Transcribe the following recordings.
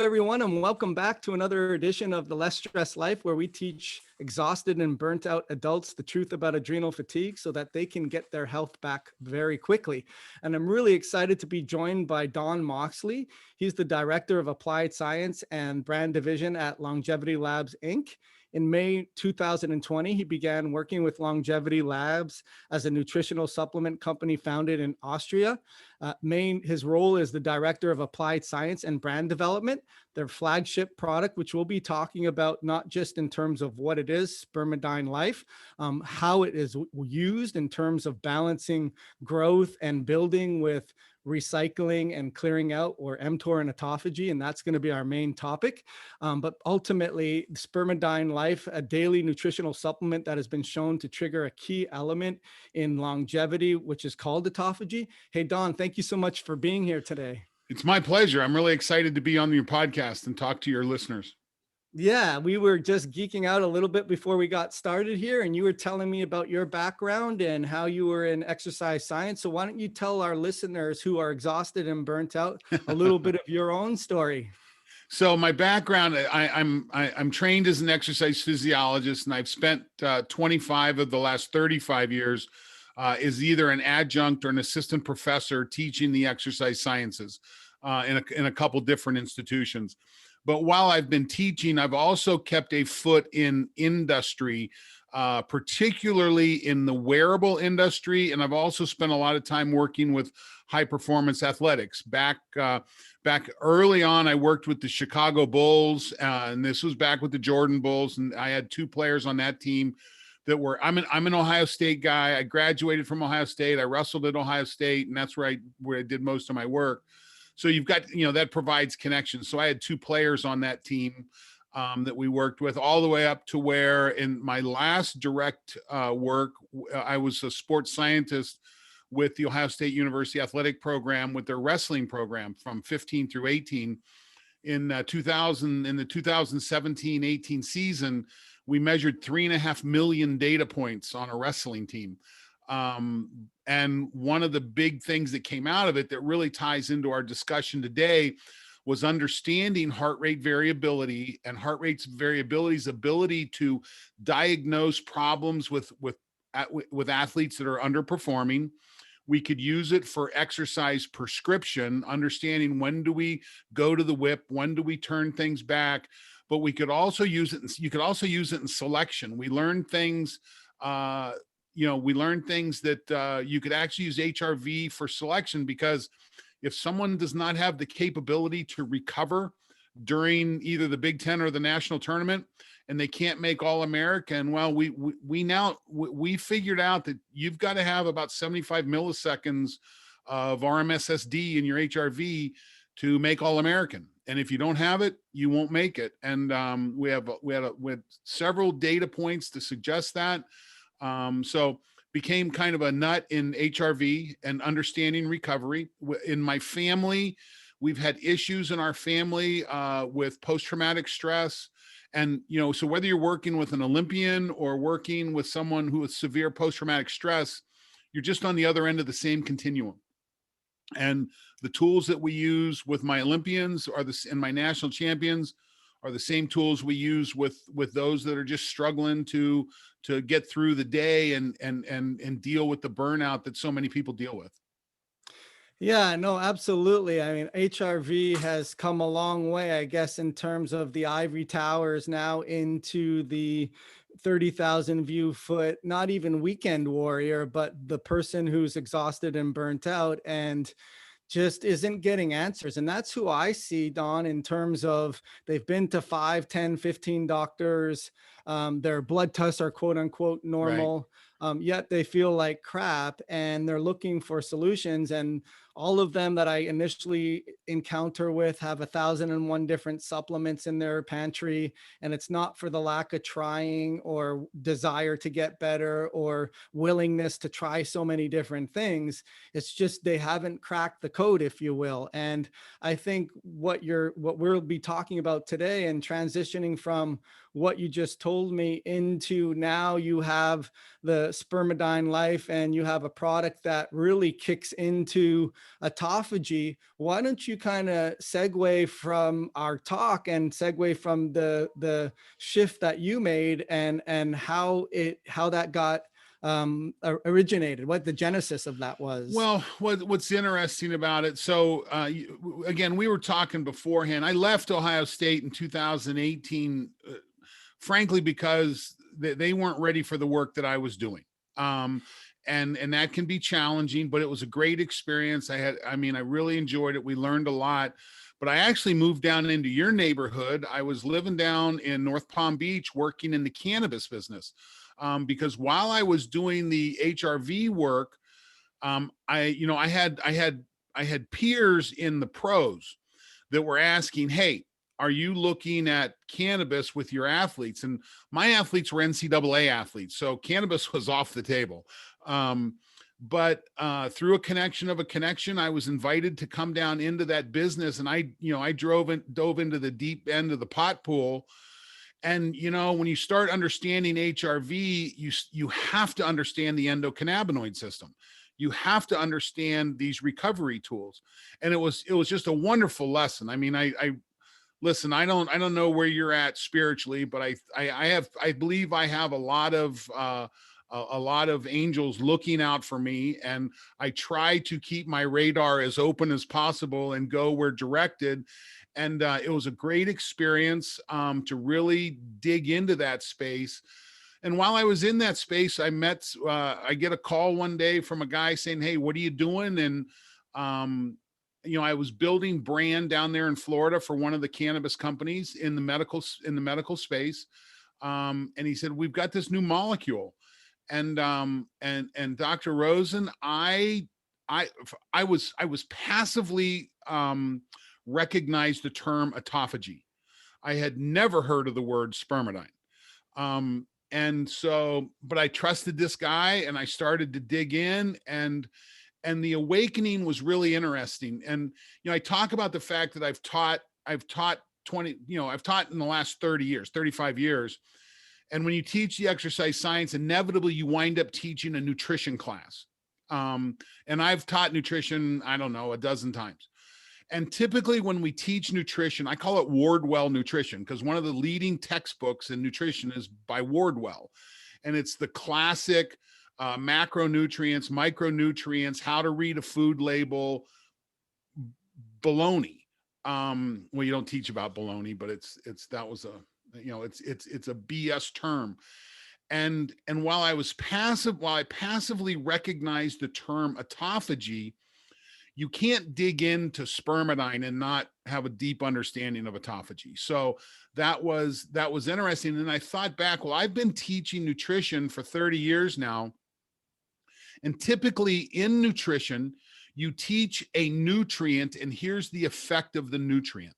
everyone, and welcome back to another edition of the Less Stress Life, where we teach exhausted and burnt out adults the truth about adrenal fatigue so that they can get their health back very quickly. And I'm really excited to be joined by Don Moxley. He's the Director of Applied Science and Brand Division at Longevity Labs, Inc. In May 2020, he began working with Longevity Labs as a nutritional supplement company founded in Austria. His role is the Director of Applied Science and Brand Development, their flagship product, which we'll be talking about not just in terms of what it is, spermidinelife, how it is used in terms of balancing growth and building with recycling and clearing out, or mTOR and autophagy, and that's going to be our main topic. But ultimately, spermidinelife, a daily nutritional supplement that has been shown to trigger a key element in longevity, which is called autophagy. Hey, Don, thank you so much for being here today. It's my pleasure. I'm really excited to be on your podcast and talk to your listeners. Yeah, we were just geeking out a little bit before we got started here, and you were telling me about your background and how you were in exercise science. So why don't you tell our listeners who are exhausted and burnt out a little bit of your own story? So my background, I'm trained as an exercise physiologist, and I've spent 25 of the last 35 years as either an adjunct or an assistant professor teaching the exercise sciences in a couple different institutions. But while I've been teaching, I've also kept a foot in industry, particularly in the wearable industry. And I've also spent a lot of time working with high performance athletics. Back early on, I worked with the Chicago Bulls, and this was back with the Jordan Bulls. And I had two players on that team that were, I'm an Ohio State guy. I graduated from Ohio State. I wrestled at Ohio State, and that's where I did most of my work. So you've got, that provides connections. So I had two players on that team that we worked with, all the way up to where in my last direct work, I was a sports scientist with the Ohio State University athletic program with their wrestling program from 15 through 18. In the 2017-18 season, we measured 3.5 million data points on a wrestling team. And one of the big things that came out of it that really ties into our discussion today was understanding heart rate variability and heart rate's variability's ability to diagnose problems with athletes that are underperforming. We could use it for exercise prescription, understanding when do we go to the whip, when do we turn things back, but we could also use it. You could also use it in selection. We learned things, that you could actually use HRV for selection, because if someone does not have the capability to recover during either the Big Ten or the national tournament, and they can't make All-American, well, we figured out that you've got to have about 75 milliseconds of RMSSD in your HRV to make All-American. And if you don't have it, you won't make it. And we had several data points to suggest that. So became kind of a nut in HRV and understanding recovery. In my family, we've had issues in our family with post-traumatic stress. And, so whether you're working with an Olympian or working with someone who has severe post-traumatic stress, you're just on the other end of the same continuum. And the tools that we use with my Olympians and my national champions are the same tools we use with those that are just struggling to get through the day and deal with the burnout that so many people deal with. Yeah, no, absolutely. I mean, HRV has come a long way, I guess, in terms of the ivory towers now into the 30,000 view foot, not even weekend warrior, but the person who's exhausted and burnt out and just isn't getting answers. And that's who I see, Don, in terms of they've been to 5, 10, 15 doctors. Their blood tests are quote unquote normal. Right. Yet they feel like crap and they're looking for solutions. And all of them that I initially encounter with have 1,001 different supplements in their pantry. And it's not for the lack of trying or desire to get better or willingness to try so many different things. It's just they haven't cracked the code, if you will. And I think what we'll be talking about today and transitioning from what you just told me into now you have the spermidinelife and you have a product that really kicks into autophagy, why don't you kind of segue from our talk and segue from the shift that you made and how that got originated, what the genesis of that was? Well, what's interesting about it, so again, we were talking beforehand. I left Ohio State in 2018, frankly, because they weren't ready for the work that I was doing. And that can be challenging, but it was a great experience. I really enjoyed it. We learned a lot. But I actually moved down into your neighborhood. I was living down in North Palm Beach working in the cannabis business. Because while I was doing the HRV work, I had peers in the pros that were asking, "Hey, are you looking at cannabis with your athletes?" And my athletes were NCAA athletes, so cannabis was off the table. But through a connection, I was invited to come down into that business, and I dove into the deep end of the pot pool. And when you start understanding HRV, you have to understand the endocannabinoid system. You have to understand these recovery tools. And it was just a wonderful lesson. I mean, I listen, I don't know where you're at spiritually, but I believe I have a lot of angels looking out for me, and I try to keep my radar as open as possible and go where directed. And it was a great experience to really dig into that space. And while I was in that space, I get a call one day from a guy saying, "Hey, what are you doing?" And I was building brand down there in Florida for one of the cannabis companies in the medical space. And he said, "We've got this new molecule." And Dr. Rosen, I was passively recognized the term autophagy. I had never heard of the word spermidine. But I trusted this guy, and I started to dig in, and the awakening was really interesting. And I talk about the fact that I've taught in the last 30 years, 35 years. And when you teach the exercise science, inevitably you wind up teaching a nutrition class. And I've taught nutrition, I don't know, a dozen times. And typically when we teach nutrition, I call it Wardwell nutrition, because one of the leading textbooks in nutrition is by Wardwell. And it's the classic macronutrients, micronutrients, how to read a food label, baloney. Well, you don't teach about baloney, but it's a BS term. And while I passively recognized the term autophagy, you can't dig into spermidine and not have a deep understanding of autophagy. So that was interesting. And I thought back, well, I've been teaching nutrition for 30 years now. And typically in nutrition, you teach a nutrient, and here's the effect of the nutrient: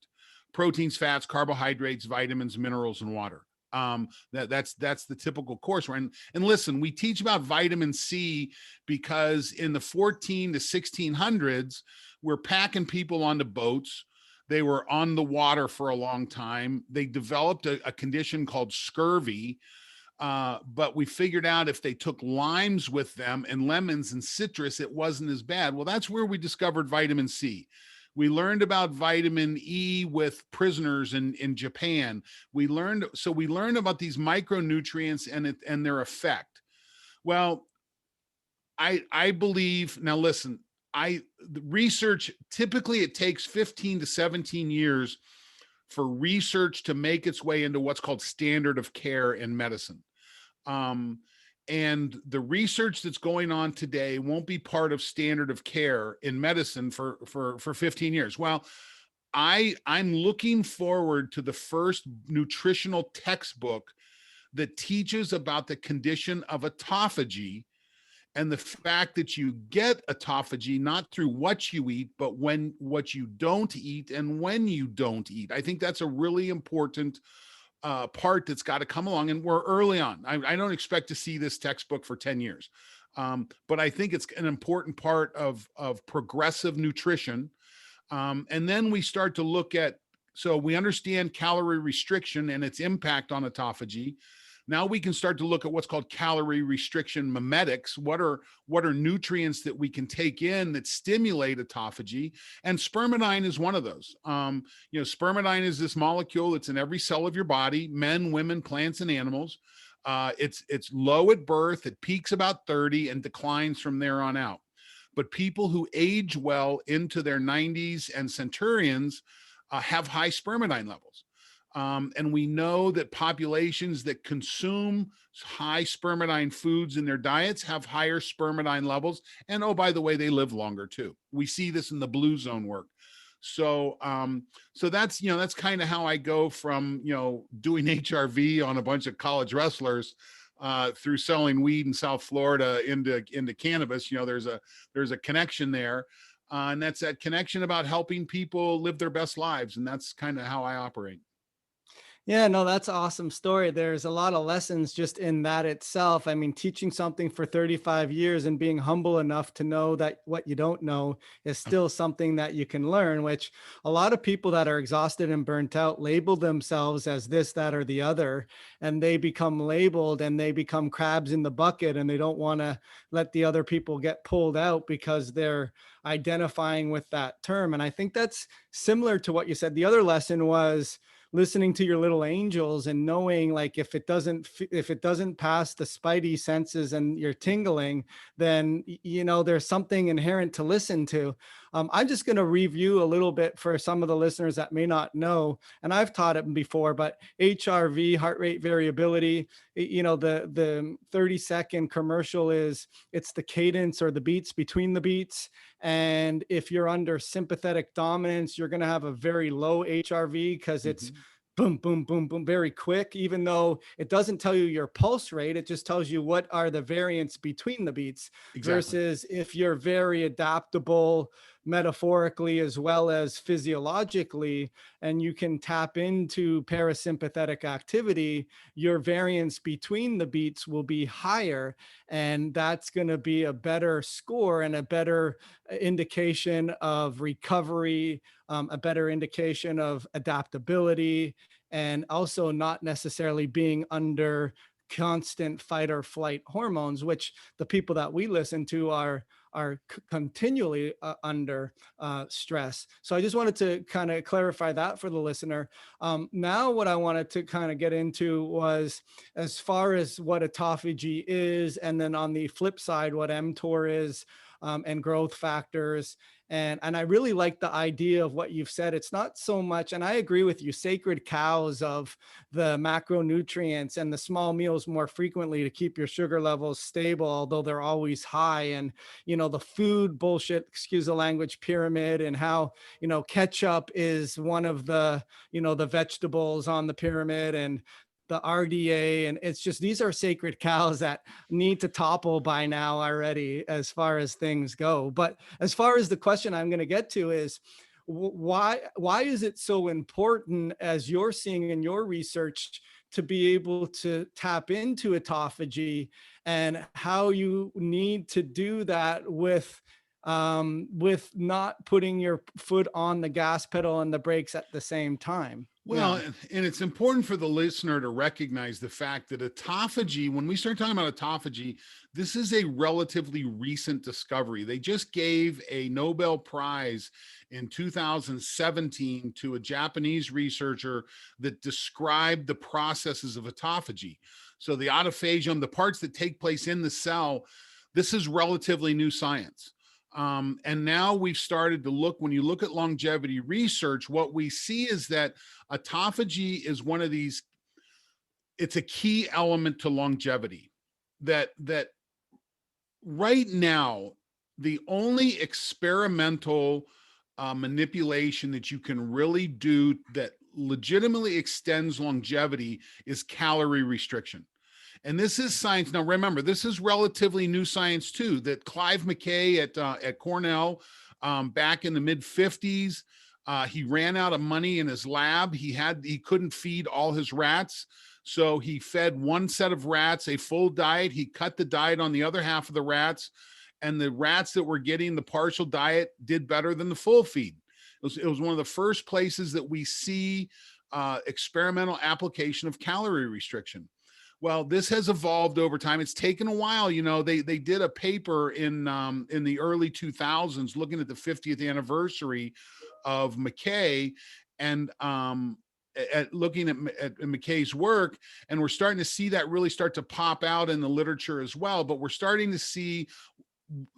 proteins, fats, carbohydrates, vitamins, minerals, and water. That's the typical course. And listen, we teach about vitamin C because in the 14 to 1600s, we're packing people onto boats. They were on the water for a long time. They developed a condition called scurvy. But we figured out if they took limes with them and lemons and citrus, it wasn't as bad. Well, that's where we discovered vitamin C. We learned about vitamin E with prisoners in Japan. We learned about these micronutrients and their effect. Well, I believe, now listen, the research, typically it takes 15 to 17 years for research to make its way into what's called standard of care in medicine. And the research that's going on today won't be part of standard of care in medicine for 15 years. Well, I'm looking forward to the first nutritional textbook that teaches about the condition of autophagy and the fact that you get autophagy not through what you eat, but what you don't eat and when you don't eat. I think that's a really important part that's got to come along, and we're early on. I don't expect to see this textbook for 10 years. But I think it's an important part of progressive nutrition. And then we start to so we understand calorie restriction and its impact on autophagy. Now we can start to look at what's called calorie restriction mimetics. What are nutrients that we can take in that stimulate autophagy? And spermidine is one of those. Spermidine is this molecule that's in every cell of your body, men, women, plants, and animals. It's low at birth, it peaks about 30 and declines from there on out. But people who age well into their 90s and centurions have high spermidine levels. And we know that populations that consume high spermidine foods in their diets have higher spermidine levels. And oh, by the way, they live longer too. We see this in the blue zone work. So, so that's kind of how I go from, doing HRV on a bunch of college wrestlers through selling weed in South Florida into cannabis. There's a connection there. And that's that connection about helping people live their best lives. And that's kind of how I operate. Yeah, no, that's an awesome story. There's a lot of lessons just in that itself. I mean, teaching something for 35 years and being humble enough to know that what you don't know is still something that you can learn, which a lot of people that are exhausted and burnt out label themselves as this, that, or the other, and they become labeled and they become crabs in the bucket, and they don't want to let the other people get pulled out because they're identifying with that term. And I think that's similar to what you said. The other lesson was listening to your little angels and knowing, like, if it doesn't pass the spidey senses and you're tingling, then there's something inherent to listen to. I'm just going to review a little bit for some of the listeners that may not know, and I've taught it before, but HRV, heart rate variability, the 30-second commercial it's the cadence or the beats between the beats. And if you're under sympathetic dominance, you're going to have a very low HRV because it's Mhm. boom, boom, boom, boom, very quick. Even though it doesn't tell you your pulse rate, it just tells you what are the variants between the beats. Exactly. Versus if you're very adaptable, metaphorically as well as physiologically, and you can tap into parasympathetic activity, your variance between the beats will be higher. And that's going to be a better score and a better indication of recovery, a better indication of adaptability, and also not necessarily being under constant fight or flight hormones, which the people that we listen to are continually under stress. So I just wanted to kind of clarify that for the listener. Now, what I wanted to kind of get into was as far as what autophagy is, and then on the flip side, what mTOR is, and growth factors. And I really like the idea of what you've said. It's not so much, and I agree with you, sacred cows of the macronutrients and the small meals more frequently to keep your sugar levels stable, although they're always high. And, the food bullshit, excuse the language, pyramid, and how, ketchup is one of the vegetables on the pyramid, and the RDA. And it's just, these are sacred cows that need to topple by now already as far as things go. But as far as the question I'm going to get to is, why is it so important, as you're seeing in your research, to be able to tap into autophagy, and how you need to do that with not putting your foot on the gas pedal and the brakes at the same time? Well, Yeah. and it's important for the listener to recognize the fact that autophagy, when we start talking about autophagy, this is a relatively recent discovery. They just gave a Nobel Prize in 2017 to a Japanese researcher that described the processes of autophagy. So the autophagium, the parts that take place in the cell, this is relatively new science. And now we've started to look, when you look at longevity research, what we see is that autophagy is one of these, it's a key element to longevity. That right now, the only experimental manipulation that you can really do that legitimately extends longevity is calorie restriction. And this is science. Now, remember, this is relatively new science too. That Clive McKay at Cornell, back in the mid 50s, he ran out of money in his lab. He couldn't feed all his rats, so he fed one set of rats a full diet. He cut the diet on the other half of the rats, and the rats that were getting the partial diet did better than the full feed. It was one of the first places that we see experimental application of calorie restriction. Well, this has evolved over time. It's taken a while. They did a paper in the early 2000s looking at the 50th anniversary of McKay, and at looking at McKay's work, and we're starting to see that really start to pop out in the literature as well. But we're starting to see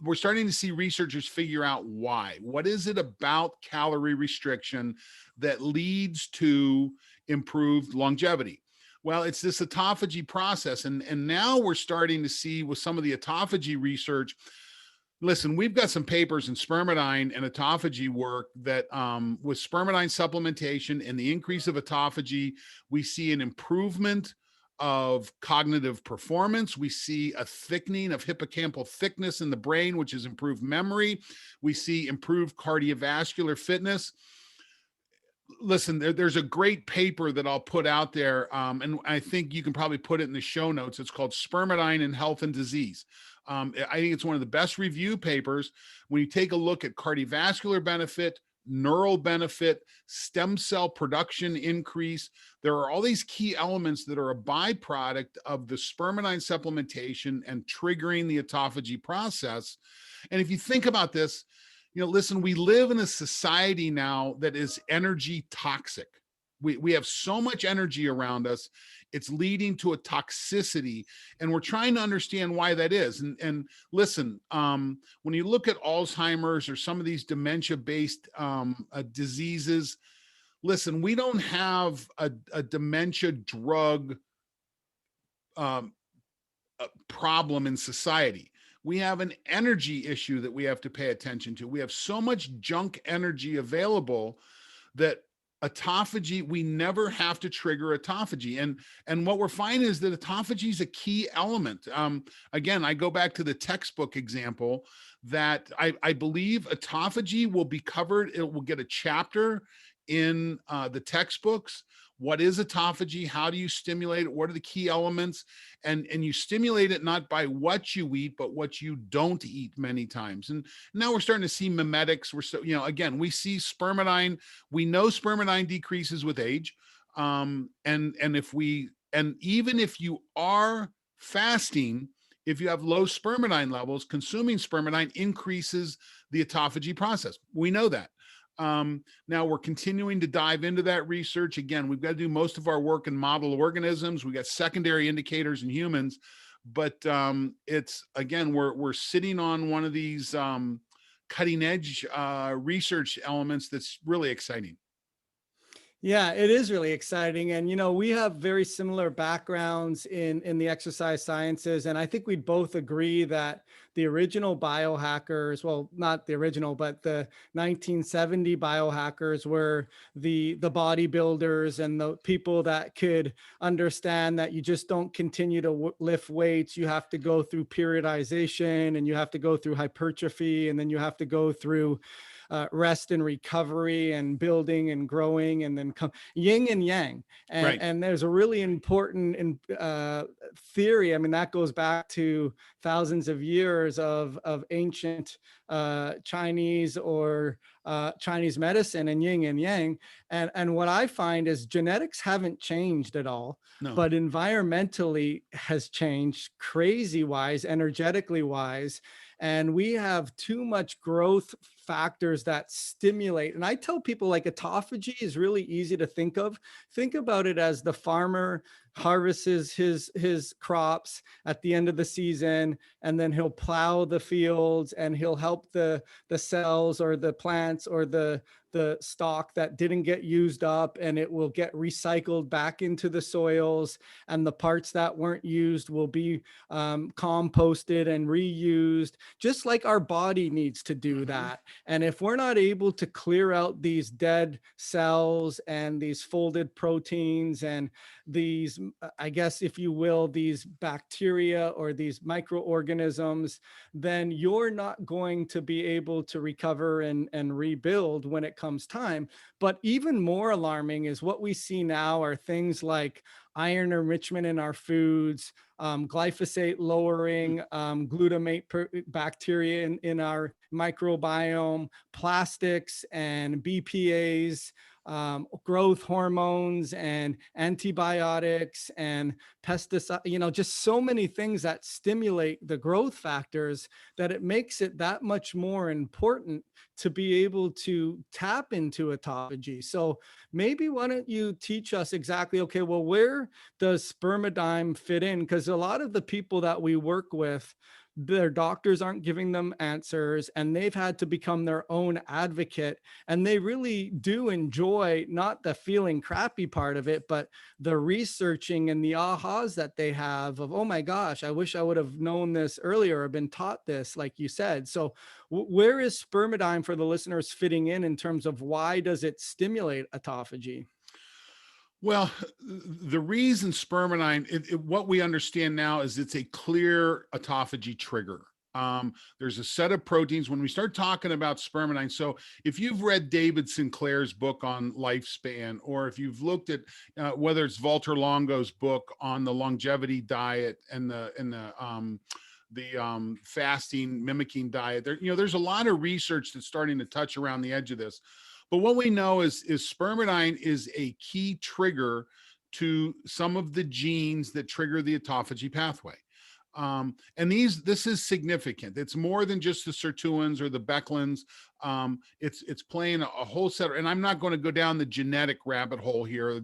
researchers figure out why. What is it about calorie restriction that leads to improved longevity? Well, it's this autophagy process. And now we're starting to see with some of the autophagy research. Listen, we've got some papers in spermidine and autophagy work that with spermidine supplementation and the increase of autophagy, we see an improvement of cognitive performance. We see a thickening of hippocampal thickness in the brain, which has improved memory. We see improved cardiovascular fitness. Listen, there's a great paper that I'll put out there, and I think you can probably put it in the show notes. It's called Spermidine in Health and Disease. I think it's one of the best review papers when you take a look at cardiovascular benefit, neural benefit, stem cell production increase. There are all these key elements that are a byproduct of the spermidine supplementation and triggering the autophagy process. And if you think about this, listen, we live in a society now that is energy toxic. We have so much energy around us. It's leading to a toxicity, and we're trying to understand why that is. And listen, when you look at Alzheimer's or some of these dementia-based diseases, listen, we don't have a dementia drug problem in society. We have an energy issue that we have to pay attention to. We have so much junk energy available that autophagy, we never have to trigger autophagy. And what we're finding is that autophagy is a key element. Again, I go back to the textbook example that I believe autophagy will be covered. It will get a chapter in the textbooks. What is autophagy? How do you stimulate it? What are the key elements? And you stimulate it not by what you eat, but what you don't eat many times. And now we're starting to see mimetics. Again, we see spermidine. We know spermidine decreases with age. And even if you are fasting, if you have low spermidine levels, consuming spermidine increases the autophagy process. We know that. Now we're continuing to dive into that research. Again, we've got to do most of our work in model organisms. We got secondary indicators in humans, but it's, again, we're sitting on one of these cutting edge research elements that's really exciting. Yeah, it is really exciting. And, we have very similar backgrounds in the exercise sciences. And I think we'd both agree that the original biohackers, well, not the original, but the 1970 biohackers were the bodybuilders and the people that could understand that you just don't continue to lift weights. You have to go through periodization, and you have to go through hypertrophy, and then you have to go through rest and recovery and building and growing, and then come yin and yang. And, Right. and there's a really important theory. I mean, that goes back to thousands of years of ancient Chinese or Chinese medicine and yin and yang. And what I find is genetics haven't changed at all, No. but environmentally has changed crazy wise, energetically wise. And we have too much growth factors that stimulate. And I tell people, like, autophagy is really easy to think of. Think about it as the farmer harvests his crops at the end of the season, and then he'll plow the fields, and he'll help the cells or the plants or the stock that didn't get used up, and it will get recycled back into the soils, and the parts that weren't used will be composted and reused, just like our body needs to do that. And if we're not able to clear out these dead cells and these folded proteins and these, I guess, if you will, these bacteria or these microorganisms, then you're not going to be able to recover and rebuild when it comes time. But even more alarming is what we see now are things like iron enrichment in our foods, glyphosate lowering, glutamate bacteria in our microbiome, plastics and BPAs, growth hormones and antibiotics and pesticides, just so many things that stimulate the growth factors, that it makes it that much more important to be able to tap into autophagy. So maybe why don't you teach us exactly, okay, well, where does spermidine fit in? Because a lot of the people that we work with, their doctors aren't giving them answers, and they've had to become their own advocate. And they really do enjoy not the feeling crappy part of it, but the researching and the ahas that they have of, oh my gosh, I wish I would have known this earlier or been taught this, like you said. So where is spermidine for the listeners fitting in terms of why does it stimulate autophagy? Well, the reason spermidine, what we understand now is it's a clear autophagy trigger. There's a set of proteins when we start talking about spermidine. So if you've read David Sinclair's book on lifespan, or if you've looked at whether it's Walter Longo's book on the longevity diet and the fasting mimicking diet, there's a lot of research that's starting to touch around the edge of this. But what we know is spermidine is a key trigger to some of the genes that trigger the autophagy pathway. And this is significant. It's more than just the sirtuins or the beclins. It's playing a whole set. And I'm not going to go down the genetic rabbit hole here,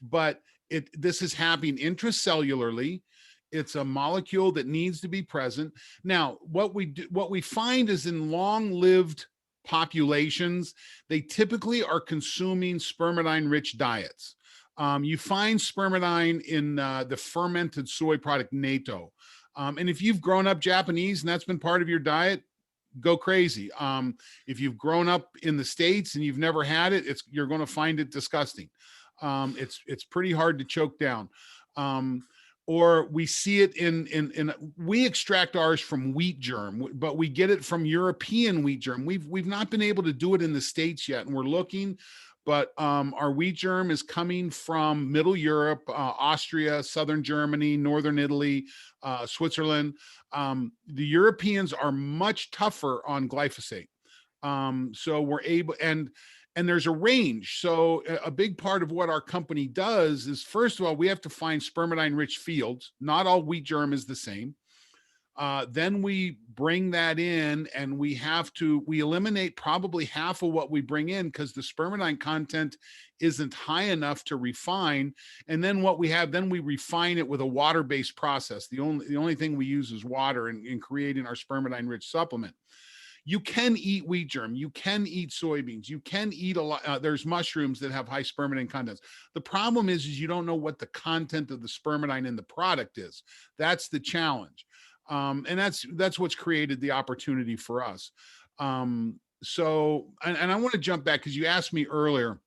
but this is happening intracellularly. It's a molecule that needs to be present. Now, what we find is in long-lived populations, they typically are consuming spermidine-rich diets. You find spermidine in the fermented soy product natto. And if you've grown up Japanese and that's been part of your diet, go crazy. If you've grown up in the States and you've never had it, you're going to find it disgusting. It's pretty hard to choke down. Or we see it we extract ours from wheat germ, but we get it from European wheat germ. We've not been able to do it in the States yet, and we're looking, but our wheat germ is coming from Middle Europe, Austria, Southern Germany, Northern Italy, Switzerland. The Europeans are much tougher on glyphosate. So we're able, and there's a range. So a big part of what our company does is, first of all, we have to find spermidine rich fields. Not all wheat germ is the same. Then we bring that in, and we eliminate probably half of what we bring in because the spermidine content isn't high enough to refine. And then we refine it with a water-based process. The only thing we use is water in creating our spermidine rich supplement. You can eat wheat germ. You can eat soybeans. You can eat a lot. There's mushrooms that have high spermidine contents. The problem is you don't know what the content of the spermidine in the product is. That's the challenge. And that's what's created the opportunity for us. So I want to jump back because you asked me earlier.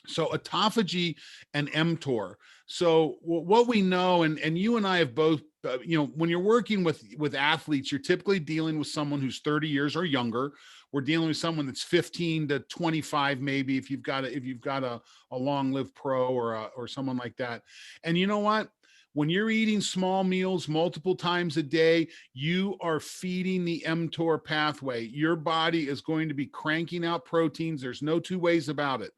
So autophagy and mTOR. So what we know, and you and I have both, when you're working with athletes, you're typically dealing with someone who's 30 years or younger. We're dealing with someone that's 15 to 25, maybe if you've got a long-lived pro or someone like that. And you know what? When you're eating small meals multiple times a day, you are feeding the mTOR pathway. Your body is going to be cranking out proteins. There's no two ways about it.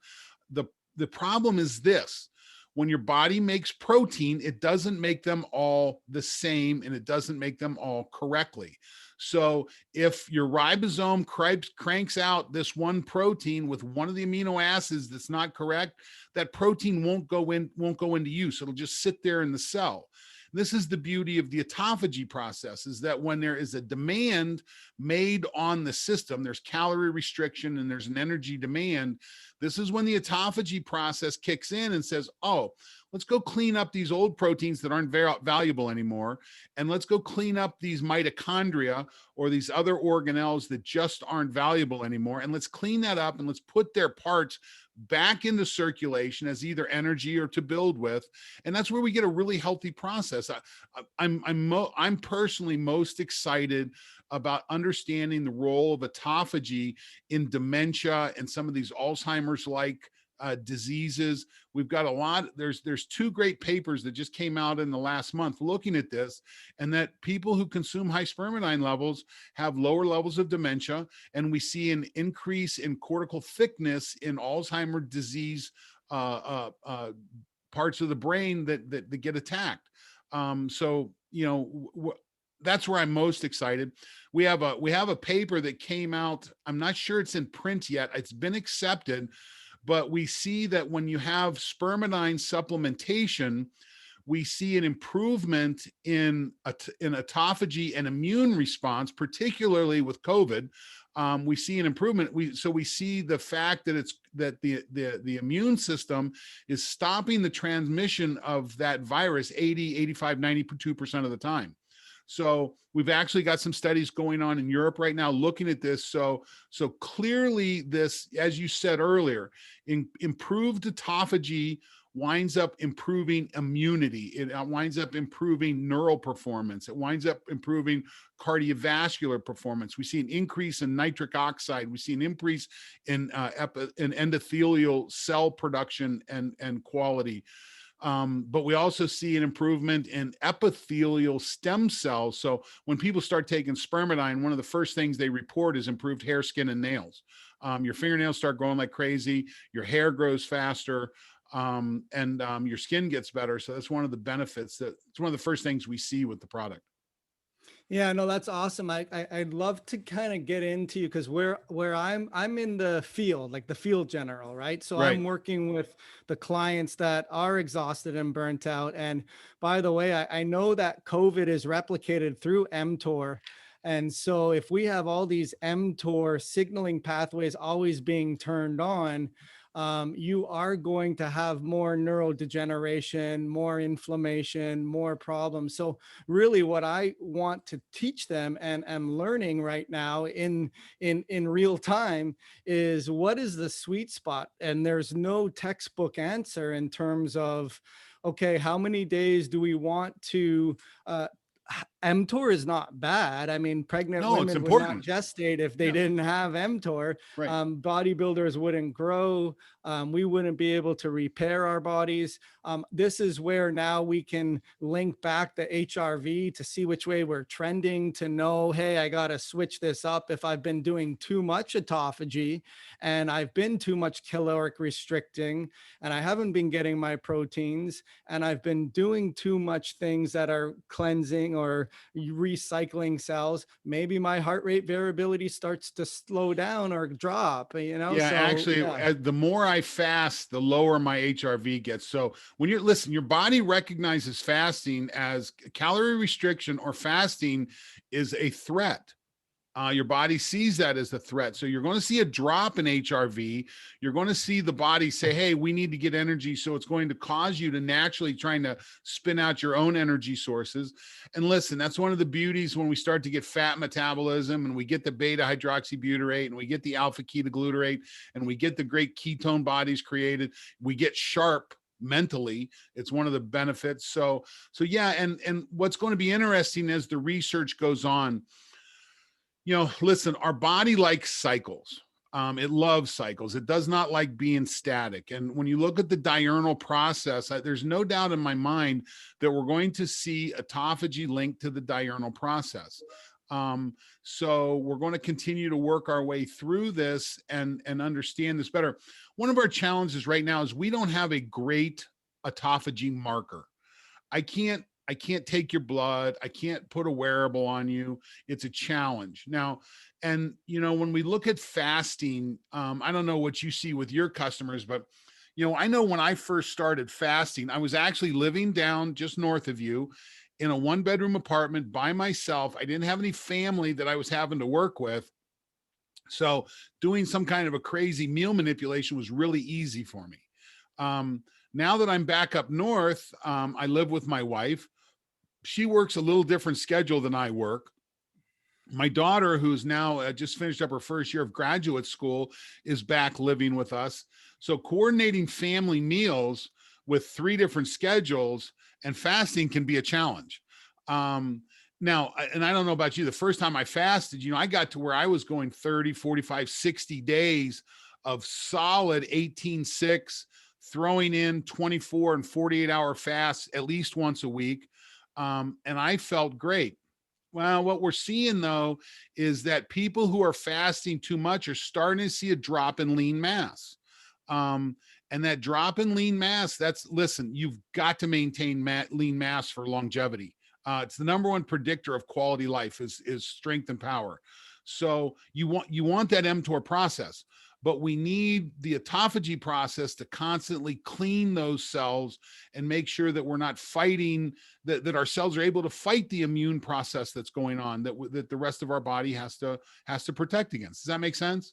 The problem is this: when your body makes protein, it doesn't make them all the same, and it doesn't make them all correctly. So if your ribosome cranks out this one protein with one of the amino acids that's not correct, that protein won't go into use. It'll just sit there in the cell. This is the beauty of the autophagy process, is that when there is a demand made on the system, there's calorie restriction and there's an energy demand. This is when the autophagy process kicks in and says, oh, let's go clean up these old proteins that aren't valuable anymore. And let's go clean up these mitochondria or these other organelles that just aren't valuable anymore. And let's clean that up and let's put their parts back into circulation as either energy or to build with. And that's where we get a really healthy process. I'm personally most excited about understanding the role of autophagy in dementia and some of these Alzheimer's like diseases. We've got a lot. There's two great papers that just came out in the last month looking at this, and that people who consume high spermidine levels have lower levels of dementia, and we see an increase in cortical thickness in Alzheimer's disease parts of the brain that get attacked. So that's where I'm most excited. We have a paper that came out. I'm not sure it's in print yet. It's been accepted, but we see that when you have spermidine supplementation, we see an improvement in autophagy and immune response, particularly with COVID. We see an improvement. We see the fact that the immune system is stopping the transmission of that virus 80, 85, 92% of the time. So we've actually got some studies going on in Europe right now looking at this. So clearly this, as you said earlier, improved autophagy winds up improving immunity. It winds up improving neural performance. It winds up improving cardiovascular performance. We see an increase in nitric oxide. We see an increase in endothelial cell production and quality. But we also see an improvement in epithelial stem cells. So when people start taking spermidine, one of the first things they report is improved hair, skin, and nails. Your fingernails start growing like crazy. Your hair grows faster. And your skin gets better. So that's one of the benefits. It's one of the first things we see with the product. Yeah, no, that's awesome. I'd love to kind of get into, because where I'm in the field, like the field general, right? So Right. I'm working with the clients that are exhausted and burnt out. And by the way, I know that COVID is replicated through mTOR. And so if we have all these mTOR signaling pathways always being turned on, you are going to have more neurodegeneration, more inflammation, more problems. So really what I want to teach them, and am learning right now in real time, is what is the sweet spot? And there's no textbook answer in terms of, okay, how many days do we want to mTOR is not bad. I mean, pregnant No, it's women would not important. gestate if they Yeah. didn't have mTOR. Right. Bodybuilders wouldn't grow. We wouldn't be able to repair our bodies. This is where now we can link back the HRV to see which way we're trending, to know, hey, I got to switch this up if I've been doing too much autophagy and I've been too much caloric restricting and I haven't been getting my proteins and I've been doing too much things that are cleansing or recycling cells. Maybe my heart rate variability starts to slow down or drop, Yeah, so actually, yeah. the more I fast, the lower my HRV gets. So when your body recognizes fasting as calorie restriction or fasting is a threat. Your body sees that as a threat. So you're going to see a drop in HRV. You're going to see the body say, hey, we need to get energy. So it's going to cause you to naturally trying to spin out your own energy sources. And listen, that's one of the beauties when we start to get fat metabolism and we get the beta hydroxybutyrate and we get the alpha ketoglutarate and we get the great ketone bodies created. We get sharp mentally. It's one of the benefits. So yeah. And what's going to be interesting as the research goes on, listen, our body likes cycles. It loves cycles. It does not like being static. And when you look at the diurnal process, there's no doubt in my mind that we're going to see autophagy linked to the diurnal process. So we're going to continue to work our way through this and understand this better. One of our challenges right now is we don't have a great autophagy marker. I can't take your blood. I can't put a wearable on you. It's a challenge now. And, when we look at fasting, I don't know what you see with your customers, but, I know when I first started fasting, I was actually living down just north of you in a 1-bedroom apartment by myself. I didn't have any family that I was having to work with. So doing some kind of a crazy meal manipulation was really easy for me. Now that I'm back up north, I live with my wife. She works a little different schedule than I work. My daughter, who's now just finished up her first year of graduate school, is back living with us. So coordinating family meals with 3 different schedules and fasting can be a challenge. Now, and I don't know about you, the first time I fasted, I got to where I was going 30, 45, 60 days of solid 18-6, throwing in 24 and 48-hour fasts at least once a week. And I felt great. Well, what we're seeing though is that people who are fasting too much are starting to see a drop in lean mass. And that drop in lean mass, listen, you've got to maintain lean mass for longevity. It's the number one predictor of quality life is strength and power. So you want that mTOR process, but we need the autophagy process to constantly clean those cells and make sure that we're not fighting, that our cells are able to fight the immune process that's going on, that the rest of our body has to protect against. Does that make sense?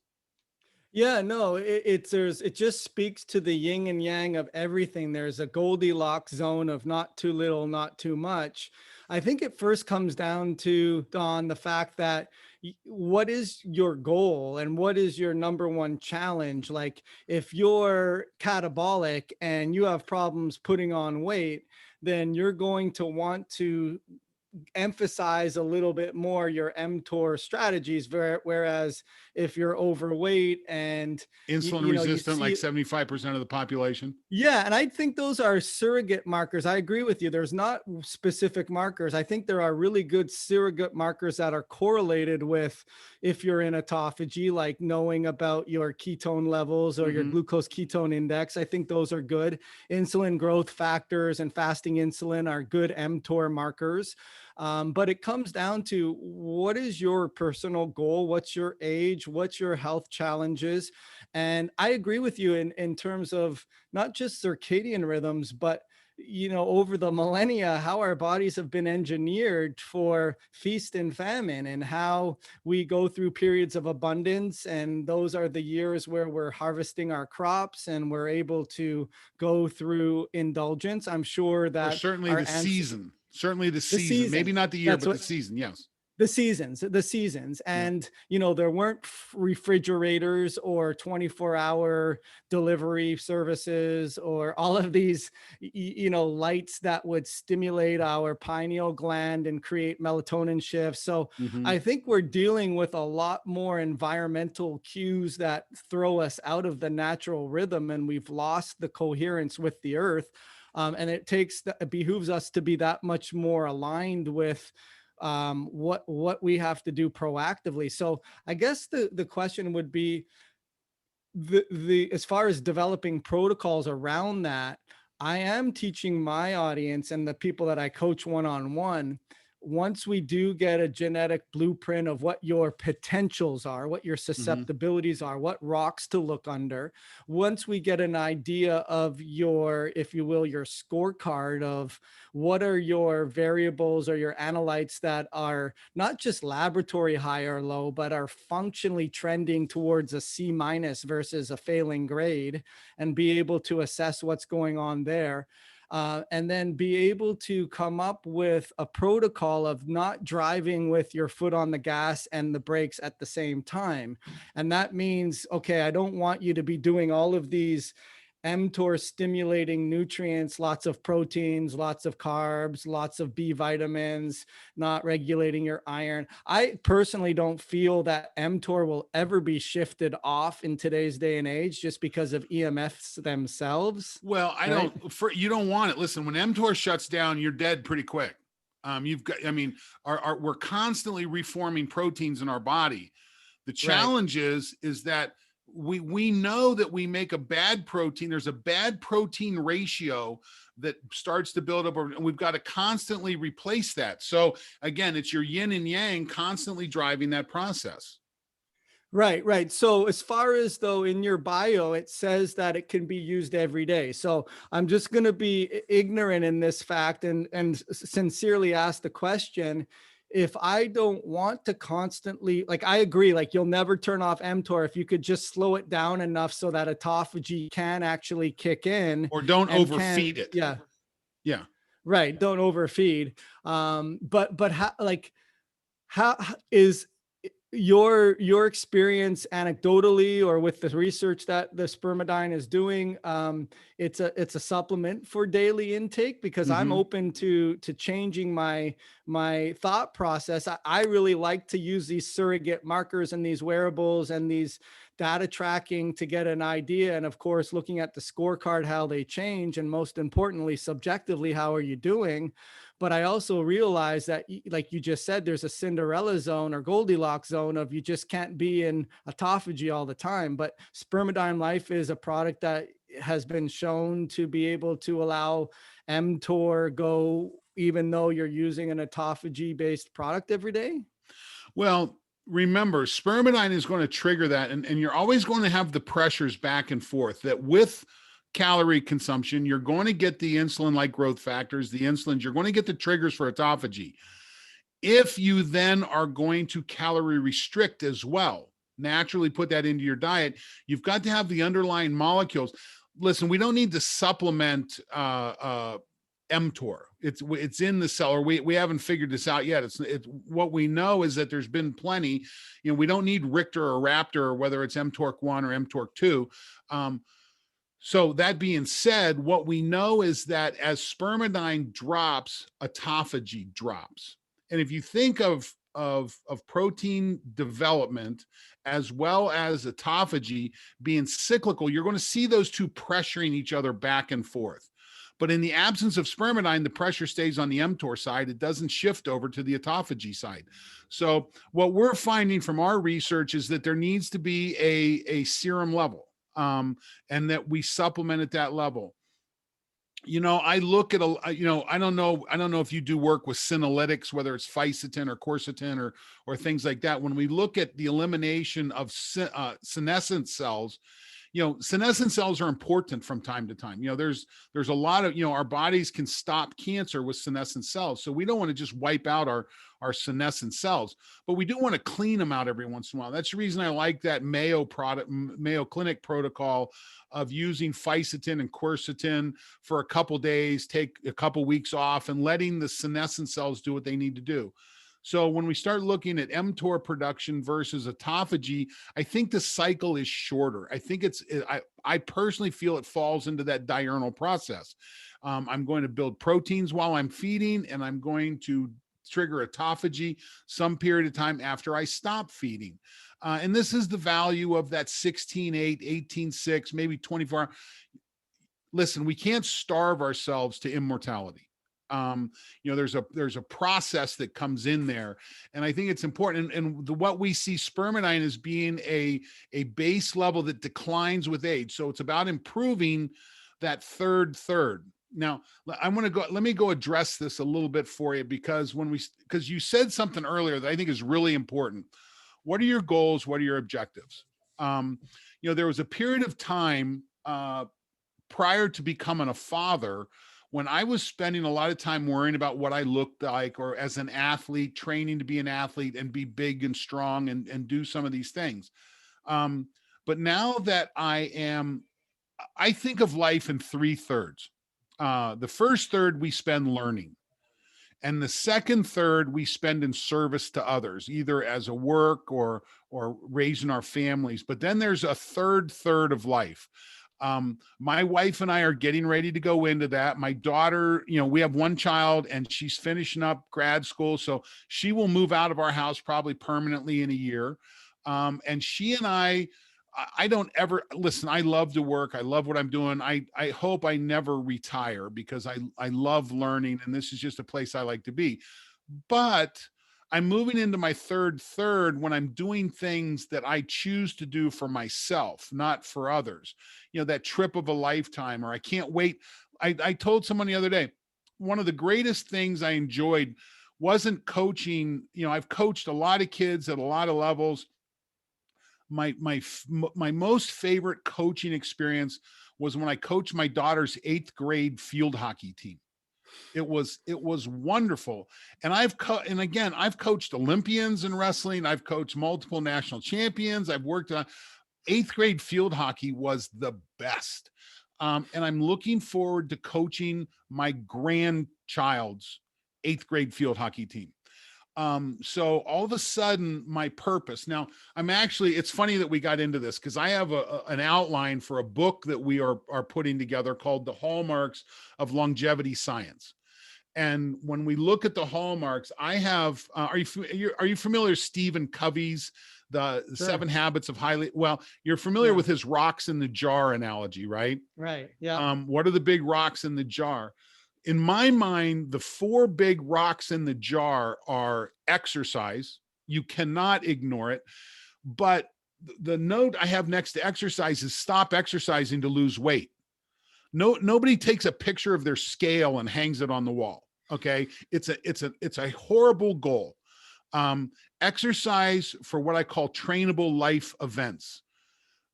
Yeah, no, it just speaks to the yin and yang of everything. There's a Goldilocks zone of not too little, not too much. I think it first comes down to, Don, the fact that what is your goal and what is your number one challenge? Like if you're catabolic and you have problems putting on weight, then you're going to want to emphasize a little bit more your mTOR strategies. Whereas if you're overweight and Insulin you know, you resistant, like see, 75% of the population. yeah, and I think those are surrogate markers. I agree with you. There's not specific markers. I think there are really good surrogate markers that are correlated with if you're in autophagy, like knowing about your ketone levels or your glucose ketone index. I think those are good. Insulin growth factors and fasting insulin are good mTOR markers. But it comes down to what is your personal goal? What's your age? What's your health challenges? And I agree with you in terms of not just circadian rhythms, but over the millennia, how our bodies have been engineered for feast and famine, and how we go through periods of abundance. And those are the years where we're harvesting our crops and we're able to go through indulgence. I'm sure Or that certainly our the season. Certainly the the season. Maybe seasons, not the year, that's but the what season. Yes. the seasons. Yeah. And there weren't refrigerators or 24-hour delivery services or all of these lights that would stimulate our pineal gland and create melatonin shifts. So Mm-hmm. I think we're dealing with a lot more environmental cues that throw us out of the natural rhythm, and we've lost the coherence with the earth. And it behooves us to be that much more aligned with what we have to do proactively. So I guess the question would be, the as far as developing protocols around that, I am teaching my audience and the people that I coach one-on-one, once we do get a genetic blueprint of what your potentials are, what your Mm-hmm. susceptibilities are, what rocks to look under, once we get an idea of your, if you will, your scorecard of what are your variables or your analytes that are not just laboratory high or low, but are functionally trending towards a C minus versus a failing grade, and be able to assess what's going on there. And then be able to come up with a protocol of not driving with your foot on the gas and the brakes at the same time. And that means, okay, I don't want you to be doing all of these mTOR stimulating nutrients, lots of proteins, lots of carbs, lots of B vitamins, not regulating your iron. I personally don't feel that mTOR will ever be shifted off in today's day and age just because of EMFs themselves. Well, Right? you don't want it. Listen, when mTOR shuts down, you're dead pretty quick. We're constantly reforming proteins in our body. The Right. challenge is that we know that we make a bad protein. There's a bad protein ratio that starts to build up, and we've got to constantly replace that. So again, it's your yin and yang constantly driving that process. Right, right. So as far as though in your bio, it says that it can be used every day. So I'm just going to be ignorant in this fact and sincerely ask the question. If I don't want to constantly, like, I agree, like you'll never turn off mTOR if you could just slow it down enough so that autophagy can actually kick in Or don't and overfeed can, it. yeah, Yeah. right. Don't overfeed. But how, like, how is your experience anecdotally or with the research that the spermidine is doing, it's a supplement for daily intake, because I'm Mhm. open to changing my thought process. I really like to use these surrogate markers and these wearables and these data tracking to get an idea, and of course looking at the scorecard, how they change, and most importantly subjectively, how are you doing. But I also realize that, like you just said, there's a Cinderella zone or Goldilocks zone of, you just can't be in autophagy all the time. But Spermidine Life is a product that has been shown to be able to allow mTOR go, even though you're using an autophagy based product every day. Well, remember, spermidine is going to trigger that. And you're always going to have the pressures back and forth that with calorie consumption, you're going to get the insulin like growth factors, the insulins, you're going to get the triggers for autophagy. If you then are going to calorie restrict as well, naturally put that into your diet, you've got to have the underlying molecules. Listen, we don't need to supplement mTOR. It's in the cell, or we haven't figured this out yet. It's what we know is that there's been plenty. You know, we don't need Richter or Raptor, or whether it's mTORC1 or mTORC2. So that being said, what we know is that as spermidine drops, autophagy drops. And if you think of protein development as well as autophagy being cyclical, you're going to see those two pressuring each other back and forth. But in the absence of spermidine, the pressure stays on the mTOR side. It doesn't shift over to the autophagy side. So what we're finding from our research is that there needs to be a serum level, and that we supplement at that level. I look at I don't know if you do work with senolytics, whether it's fisetin or quercetin or things like that. When we look at the elimination of senescent cells, senescent cells are important from time to time. There's a lot of, our bodies can stop cancer with senescent cells. So we don't want to just wipe out our senescent cells, but we do want to clean them out every once in a while. That's the reason I like that Mayo Clinic protocol of using fisetin and quercetin for a couple days, take a couple weeks off, and letting the senescent cells do what they need to do. So when we start looking at mTOR production versus autophagy, I think the cycle is shorter. I think I personally feel it falls into that diurnal process. I'm going to build proteins while I'm feeding, and I'm going to trigger autophagy some period of time after I stop feeding. And this is the value of that 16-8, 18-6, maybe 24 hours. Listen, we can't starve ourselves to immortality. There's a process that comes in there, and I think it's important. And what we see spermidine as being a base level that declines with age. So it's about improving that third. Now, let me go address this a little bit for you, because you said something earlier that I think is really important. What are your goals? What are your objectives? There was a period of time prior to becoming a father when I was spending a lot of time worrying about what I looked like, or as an athlete, training to be an athlete and be big and strong and do some of these things. But now that I think of life in 3/3. The first third we spend learning, and the second third we spend in service to others, either as a work or raising our families. But then there's a third of life. My wife and I are getting ready to go into that. My daughter, we have one child, and she's finishing up grad school, so she will move out of our house probably permanently in a year. And she and I don't ever listen. I love to work. I love what I'm doing. I hope I never retire, because I love learning, and this is just a place I like to be. But I'm moving into my third when I'm doing things that I choose to do for myself, not for others. That trip of a lifetime, or I can't wait. I told someone the other day, one of the greatest things I enjoyed wasn't coaching. I've coached a lot of kids at a lot of levels. My most favorite coaching experience was when I coached my daughter's 8th grade field hockey team. It was wonderful. And I've coached Olympians in wrestling. I've coached multiple national champions. I've worked on 8th grade field hockey was the best. And I'm looking forward to coaching my grandchild's 8th grade field hockey team. So all of a sudden my purpose now, it's funny that we got into this because I have an outline for a book that we are putting together called The Hallmarks of Longevity Science. And when we look at the hallmarks, I have, are you familiar with Stephen Covey's The Sure. 7 Habits of Highly, well, you're familiar Yeah. with his rocks in the jar analogy, right? Right. Yeah. What are the big rocks in the jar? In my mind, the 4 big rocks in the jar are exercise. You cannot ignore it. But the note I have next to exercise is stop exercising to lose weight. Nobody takes a picture of their scale and hangs it on the wall. Okay. It's a horrible goal. Um, Exercise for what I call trainable life events.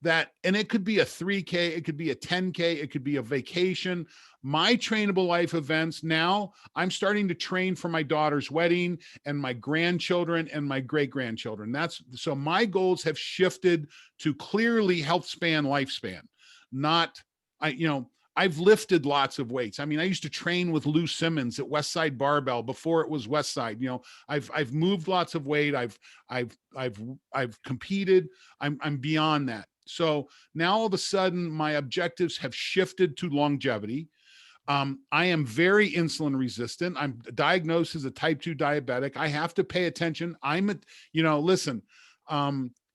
And it could be a 3K, it could be a 10K, it could be a vacation. My trainable life events now, I'm starting to train for my daughter's wedding and my grandchildren and my great grandchildren. So my goals have shifted to clearly health span, lifespan, not, I've lifted lots of weights. I mean, I used to train with Lou Simmons at Westside Barbell before it was Westside. I've moved lots of weight. I've competed. I'm beyond that. So now all of a sudden my objectives have shifted to longevity. I am very insulin resistant. I'm diagnosed as a type 2 diabetic. I have to pay attention. Listen,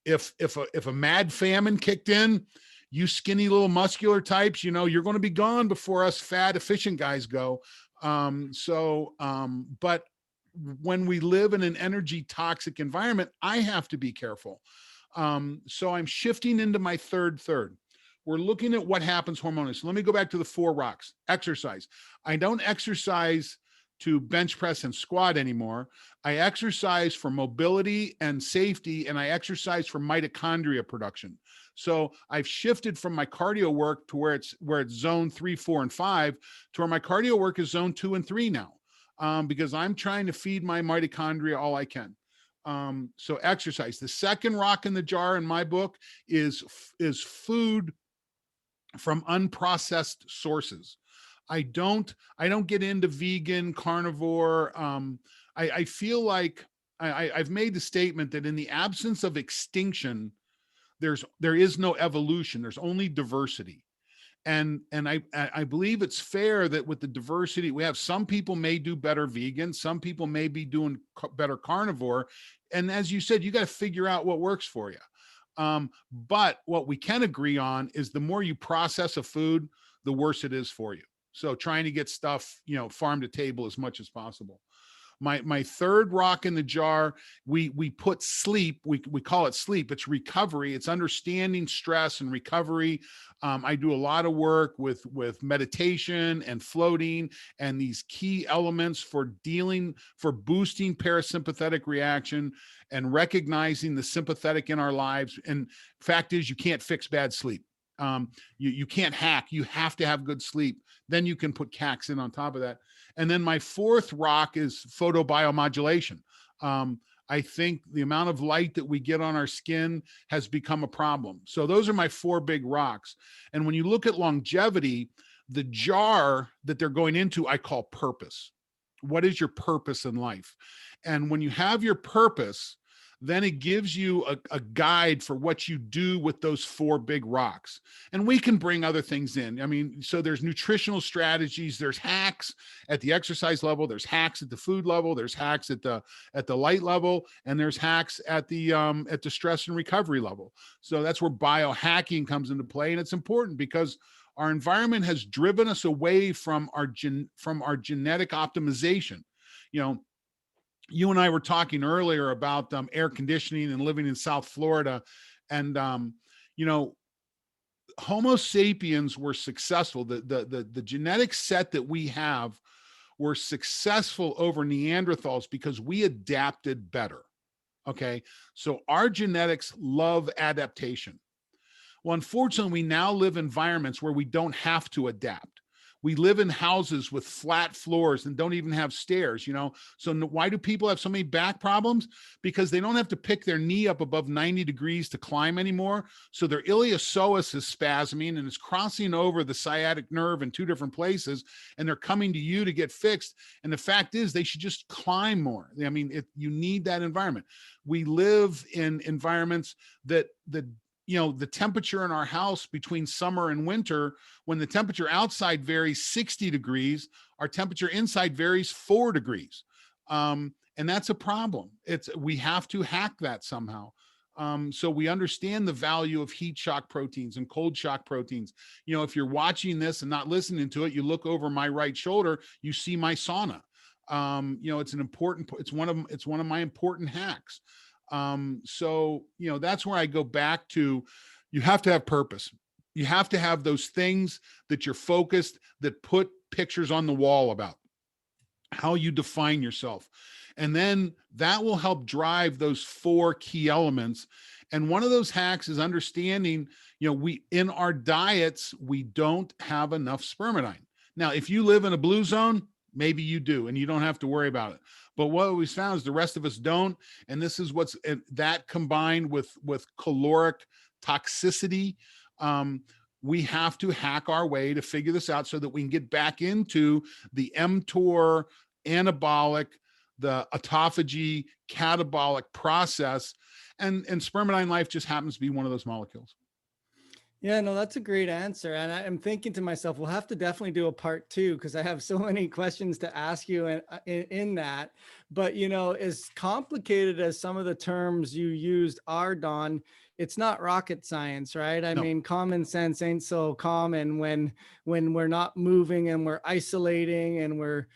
if a mad famine kicked in, you skinny little muscular types, you're going to be gone before us fat efficient guys go. But when we live in an energy toxic environment, I have to be careful. So I'm shifting into my third. We're looking at what happens hormonally. So let me go back to the 4 rocks. Exercise. I don't exercise to bench press and squat anymore. I exercise for mobility and safety, and I exercise for mitochondria production. So I've shifted from my cardio work to where it's zone 3, 4, and 5 to where my cardio work is zone 2 and 3 now, because I'm trying to feed my mitochondria all I can. So exercise. The second rock in the jar in my book is food from unprocessed sources. I don't get into vegan, carnivore. I feel like I've made the statement that in the absence of extinction, there is no evolution. There's only diversity. And I believe it's fair that with the diversity we have, some people may do better vegan, some people may be doing better carnivore. And as you said, you got to figure out what works for you. But what we can agree on is the more you process a food, the worse it is for you. So trying to get stuff, farm to table as much as possible. My third rock in the jar, we put sleep. We call it sleep. It's recovery. It's understanding stress and recovery. I do a lot of work with meditation and floating and these key elements for boosting parasympathetic reaction and recognizing the sympathetic in our lives. And fact is, you can't fix bad sleep. You can't hack. You have to have good sleep. Then you can put CACs in on top of that. And then my fourth rock is photobiomodulation. I think the amount of light that we get on our skin has become a problem. So those are my 4 big rocks. And when you look at longevity, the jar that they're going into, I call purpose. What is your purpose in life? And when you have your purpose, then it gives you a guide for what you do with those 4 big rocks. And we can bring other things in. I mean, so there's nutritional strategies, there's hacks at the exercise level, there's hacks at the food level, there's hacks at the light level, and there's hacks at the stress and recovery level. So that's where biohacking comes into play. And it's important because our environment has driven us away from our genetic optimization. You and I were talking earlier about air conditioning and living in South Florida. And, Homo sapiens were successful. The genetic set that we have were successful over Neanderthals because we adapted better. Okay. So our genetics love adaptation. Well, unfortunately, we now live in environments where we don't have to adapt. We live in houses with flat floors and don't even have stairs, you know? So why do people have so many back problems? Because they don't have to pick their knee up above 90 degrees to climb anymore. So their iliopsoas is spasming and it's crossing over the sciatic nerve in two different places, and they're coming to you to get fixed. And the fact is they should just climb more. I mean, you need that environment. We live in environments that you know, the temperature in our house between summer and winter, when the temperature outside varies 60 degrees, our temperature inside varies 4 degrees. And that's a problem. We have to hack that somehow. So we understand the value of heat shock proteins and cold shock proteins. You know, if you're watching this and not listening to it, you look over my right shoulder, you see my sauna. You know, it's one of my important hacks. So, you know, that's where I go back to, you have to have purpose. You have to have those things that you're focused, that put pictures on the wall about how you define yourself. And then that will help drive those 4 key elements. And one of those hacks is understanding, you know, in our diets, we don't have enough spermidine. Now, if you live in a blue zone, maybe you do, and you don't have to worry about it. But what we found is the rest of us don't. And this is that combined with caloric toxicity. We have to hack our way to figure this out so that we can get back into the mTOR anabolic, the autophagy catabolic process. And spermidine life just happens to be one of those molecules. Yeah, no, that's a great answer. And I'm thinking to myself, we'll have to definitely do a part 2 because I have so many questions to ask you in that. But, you know, as complicated as some of the terms you used are, Don, it's not rocket science, right? I No. mean, common sense ain't so common when we're not moving and we're isolating and we're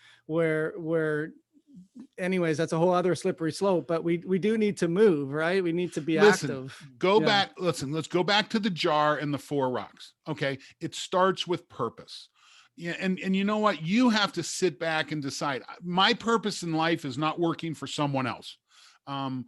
anyways, that's a whole other slippery slope, but we do need to move, right? We need to be active. Let's go back to the jar and the 4 rocks. Okay. It starts with purpose. Yeah. And you know what? You have to sit back and decide. My purpose in life is not working for someone else. You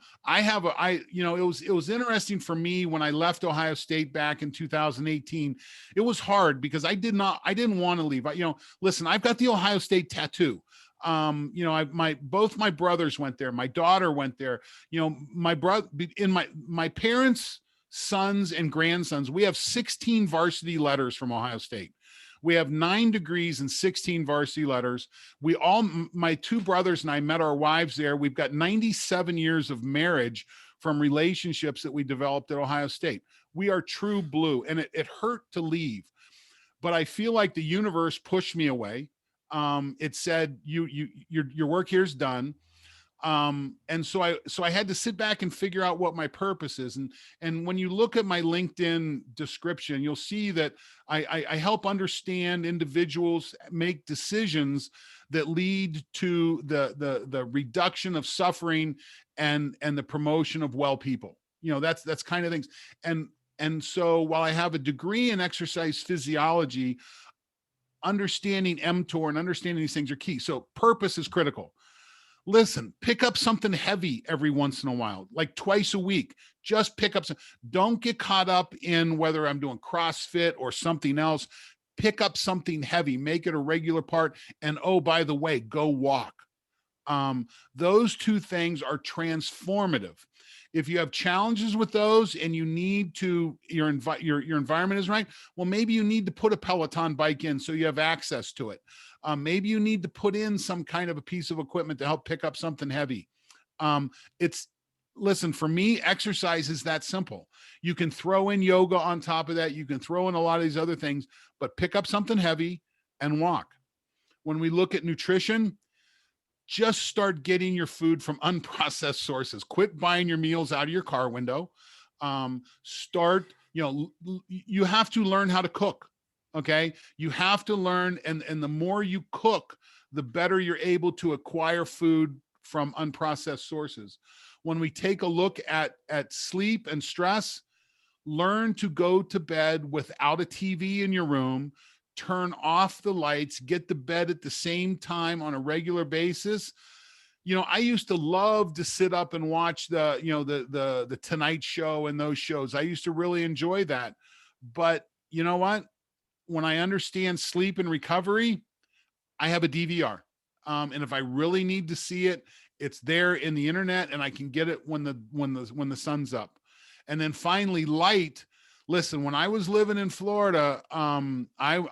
know, it was interesting for me when I left Ohio State back in 2018. It was hard because I didn't want to leave. You know, listen, I've got the Ohio State tattoo. You know, both my brothers went there. My daughter went there. You know, my parents' sons and grandsons, we have 16 varsity letters from Ohio State. We have 9 degrees and 16 varsity letters. My 2 brothers and I met our wives there. We've got 97 years of marriage from relationships that we developed at Ohio State. We are true blue, and it hurt to leave, but I feel like the universe pushed me away. It said, your work here is done. And so I had to sit back and figure out what my purpose is. And when you look at my LinkedIn description, you'll see that I help understand individuals make decisions that lead to the reduction of suffering and the promotion of well people. You know, that's kind of things. And so while I have a degree in exercise physiology, understanding mTOR and understanding these things are key. So purpose is critical. Listen, pick up something heavy every once in a while, like twice a week. Just pick up some. Don't get caught up in whether I'm doing CrossFit or something else. Pick up something heavy, make it a regular part. And oh, by the way, go walk. Those 2 things are transformative. If you have challenges with those and you need to, your environment is right, well, maybe you need to put a Peloton bike in so you have access to it. Maybe you need to put in some kind of a piece of equipment to help pick up something heavy. Listen, for me, exercise is that simple. You can throw in yoga on top of that. You can throw in a lot of these other things, but pick up something heavy and walk. When we look at nutrition, just start getting your food from unprocessed sources. Quit buying your meals out of your car window. You have to learn how to cook. Okay. You have to learn. And the more you cook, the better you're able to acquire food from unprocessed sources. When we take a look at sleep and stress, learn to go to bed without a TV in your room. Turn off the lights, get to bed at the same time on a regular basis. You know, I used to love to sit up and watch the Tonight Show and those shows. I used to really enjoy that. But you know what? when I understand sleep and recovery, I have a DVR. And if I really need to see it, it's there in the internet, and I can get it when the sun's up. And then finally, light. Listen, when I was living in Florida, I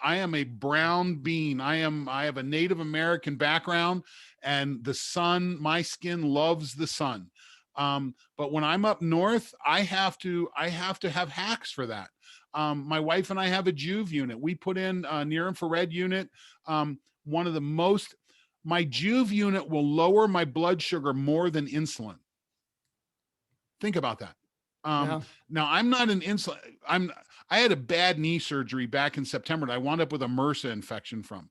am a brown bean. I have a Native American background, and the sun, my skin loves the sun. But when I'm up north, I have to have hacks for that. My wife and I have a Juve unit. We put in a near infrared unit. One of the most, my Juve unit will lower my blood sugar more than insulin. Think about that. Yeah. Now I'm not an insulin. I had a bad knee surgery back in September that I wound up with a MRSA infection from.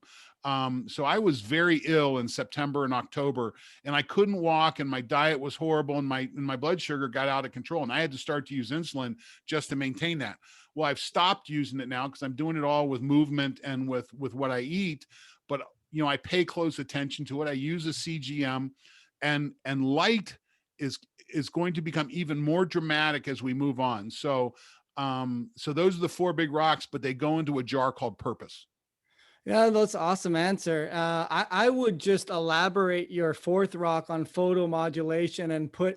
So I was very ill in September and October, and I couldn't walk, and my diet was horrible, and my blood sugar got out of control, and I had to start to use insulin just to maintain that. Well, I've stopped using it now because I'm doing it all with movement and with what I eat. But I pay close attention to it. I use a CGM, and light is going to become even more dramatic as we move on. So those are the 4 big rocks, but they go into a jar called purpose. Yeah, that's an awesome answer. I would just elaborate your 4th rock on photomodulation and put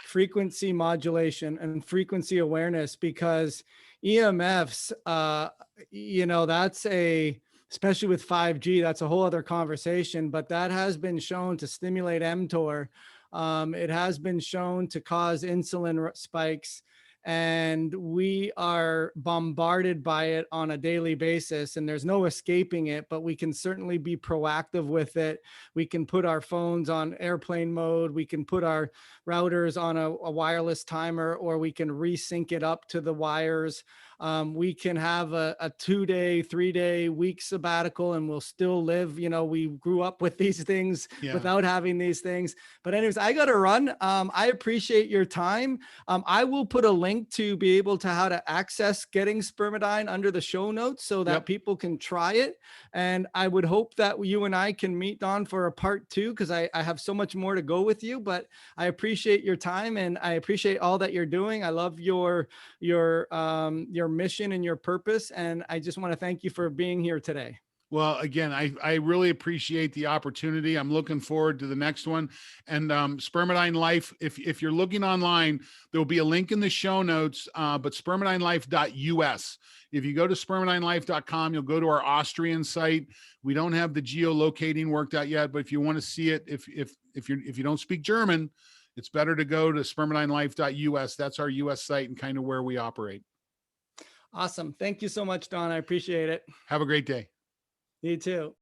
frequency modulation and frequency awareness, because EMFs, that's especially with 5G, that's a whole other conversation, but that has been shown to stimulate mTOR. It has been shown to cause insulin spikes, and we are bombarded by it on a daily basis, and there's no escaping it, but we can certainly be proactive with it. We can put our phones on airplane mode, we can put our routers on a wireless timer, or we can resync it up to the wires. We can have a 2-day, 3-day, week sabbatical, and we'll still live. We grew up with these things without having these things. But anyways, I got to run. I appreciate your time. I will put a link to be able to how to access getting spermidine under the show notes so that people can try it. And I would hope that you and I can meet, Don, for a part 2, because I have so much more to go with you. But I appreciate your time, and I appreciate all that you're doing. I love your mission and your purpose, and I just want to thank you for being here today. Well, again, I really appreciate the opportunity. I'm looking forward to the next one. And Spermidine Life, if you're looking online, there will be a link in the show notes, but spermidinelife.us. If you go to spermidinelife.com, you'll go to our Austrian site. We don't have the geolocating worked out yet, but if you want to see it, if you don't speak German, it's better to go to spermidinelife.us. That's our US site and kind of where we operate. Awesome. Thank you so much, Don. I appreciate it. Have a great day. You too.